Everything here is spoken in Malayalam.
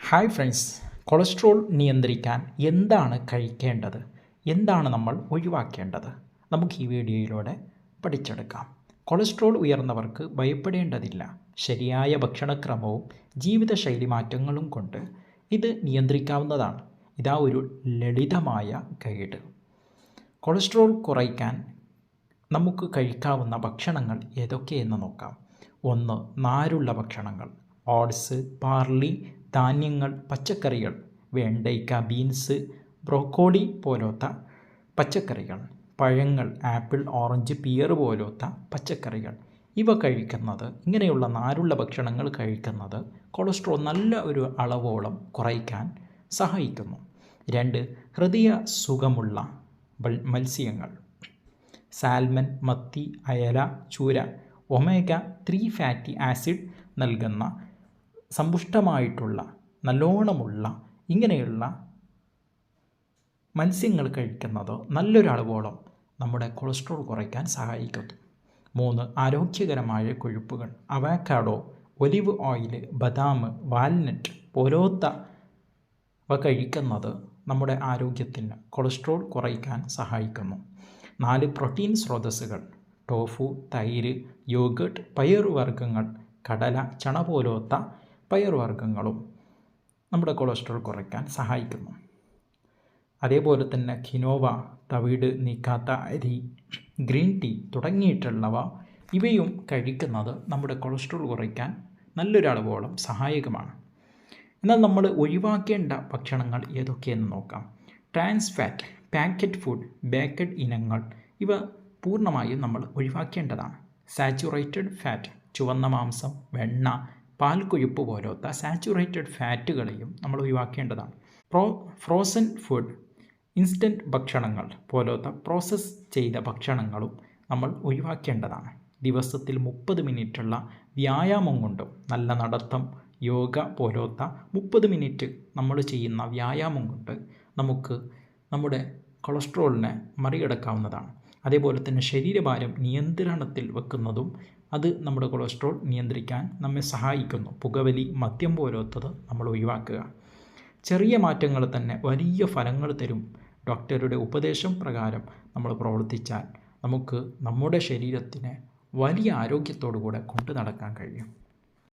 ഹായ് ഫ്രണ്ട്സ്, കൊളസ്ട്രോൾ നിയന്ത്രിക്കാൻ എന്താണ് കഴിക്കേണ്ടത്, എന്താണ് നമ്മൾ ഒഴിവാക്കേണ്ടത്, നമുക്ക് ഈ വീഡിയോയിലൂടെ പഠിച്ചെടുക്കാം. കൊളസ്ട്രോൾ ഉയർന്നവർക്ക് ഭയപ്പെടേണ്ടതില്ല. ശരിയായ ഭക്ഷണക്രമവും ജീവിതശൈലി മാറ്റങ്ങളും കൊണ്ട് ഇത് നിയന്ത്രിക്കാവുന്നതാണ്. ഇതാ ഒരു ലളിതമായ ഗൈഡ്. കൊളസ്ട്രോൾ കുറയ്ക്കാൻ നമുക്ക് കഴിക്കാവുന്ന ഭക്ഷണങ്ങൾ ഏതൊക്കെയെന്ന് നോക്കാം. 1. നാരുള്ള ഭക്ഷണങ്ങൾ. ഓട്സ്, ബാർലി, ധാന്യങ്ങൾ, പച്ചക്കറികൾ, വെണ്ടയ്ക്ക, ബീൻസ്, ബ്രോക്കോളി പോലത്തെ പച്ചക്കറികൾ, പഴങ്ങൾ, ആപ്പിൾ, ഓറഞ്ച്, പിയർ പോലത്തെ പച്ചക്കറികൾ. ഇവ കഴിക്കുന്നത്, ഇങ്ങനെയുള്ള നാരുള്ള ഭക്ഷണങ്ങൾ കഴിക്കുന്നത് കൊളസ്ട്രോൾ നല്ല ഒരു അളവോളം കുറയ്ക്കാൻ സഹായിക്കുന്നു. 2. ഹൃദയ സുഖമുള്ള മത്സ്യങ്ങൾ. സാൽമൺ, മത്തി, അയല, ചൂര ഒമേഗ 3 ഫാറ്റി ആസിഡ് നൽകുന്ന സമ്പുഷ്ടമായിട്ടുള്ള നല്ലോണമുള്ള ഇങ്ങനെയുള്ള മത്സ്യങ്ങൾ കഴിക്കുന്നത് നല്ലൊരളവോളം നമ്മുടെ കൊളസ്ട്രോൾ കുറയ്ക്കാൻ സഹായിക്കുന്നു. 3. ആരോഗ്യകരമായ കൊഴുപ്പുകൾ. അവക്കാഡോ, ഒലിവ് ഓയിൽ, ബദാം, വാൽനട്ട് പോലത്തവ കഴിക്കുന്നത് നമ്മുടെ ആരോഗ്യത്തിന് കൊളസ്ട്രോൾ കുറയ്ക്കാൻ സഹായിക്കുന്നു. 4. പ്രോട്ടീൻ സ്രോതസ്സുകൾ. ടോഫു, തൈര്, യോഗട്ട്, പയറുവർഗ്ഗങ്ങൾ, കടല, ചണ പോലത്തെ പയറുവർഗ്ഗങ്ങളും നമ്മുടെ കൊളസ്ട്രോൾ കുറയ്ക്കാൻ സഹായിക്കുന്നു. അതേപോലെ തന്നെ ഖിനോവ, തവിട് നീക്കാത്ത അരി, ഗ്രീൻ ടീ തുടങ്ങിയിട്ടുള്ളവ ഇവയും കഴിക്കുന്നത് നമ്മുടെ കൊളസ്ട്രോൾ കുറയ്ക്കാൻ നല്ലൊരളവോളം സഹായകമാണ്. എന്നാൽ നമ്മൾ ഒഴിവാക്കേണ്ട ഭക്ഷണങ്ങൾ ഏതൊക്കെയെന്ന് നോക്കാം. Trans fat, packet food, baked ഇനങ്ങൾ ഇവ പൂർണ്ണമായും നമ്മൾ ഒഴിവാക്കേണ്ടതാണ്. സാച്ചുറേറ്റഡ് ഫാറ്റ്, ചുവന്ന മാംസം, വെണ്ണ, പാൽ കൊഴുപ്പ് പോലത്തെ സാച്ചുറേറ്റഡ് ഫാറ്റുകളെയും നമ്മൾ ഒഴിവാക്കേണ്ടതാണ്. ഫ്രോസൺ ഫുഡ്, ഇൻസ്റ്റൻറ്റ് ഭക്ഷണങ്ങൾ പോലത്തെ പ്രോസസ്സ് ചെയ്ത ഭക്ഷണങ്ങളും നമ്മൾ ഒഴിവാക്കേണ്ടതാണ്. ദിവസത്തിൽ 30 മിനിറ്റുള്ള വ്യായാമം കൊണ്ടും നല്ല നടത്തം, യോഗ പോലത്തെ 30 മിനിറ്റ് നമ്മൾ ചെയ്യുന്ന വ്യായാമം കൊണ്ട് നമുക്ക് നമ്മുടെ കൊളസ്ട്രോളിനെ മറികടക്കാവുന്നതാണ്. അതേപോലെ തന്നെ ശരീരഭാരം നിയന്ത്രണത്തിൽ വെക്കുന്നതും അത് നമ്മുടെ കൊളസ്ട്രോൾ നിയന്ത്രിക്കാൻ നമ്മെ സഹായിക്കുന്നു. പുകവലി, മദ്യം പോലത്തത് നമ്മൾ ഒഴിവാക്കുക. ചെറിയ മാറ്റങ്ങൾ തന്നെ വലിയ ഫലങ്ങൾ തരും. ഡോക്ടറുടെ ഉപദേശം പ്രകാരം നമ്മൾ പ്രവർത്തിച്ചാൽ നമുക്ക് നമ്മുടെ ശരീരത്തിനെ വലിയ ആരോഗ്യത്തോടു കൂടെ കൊണ്ടു നടക്കാൻ കഴിയും.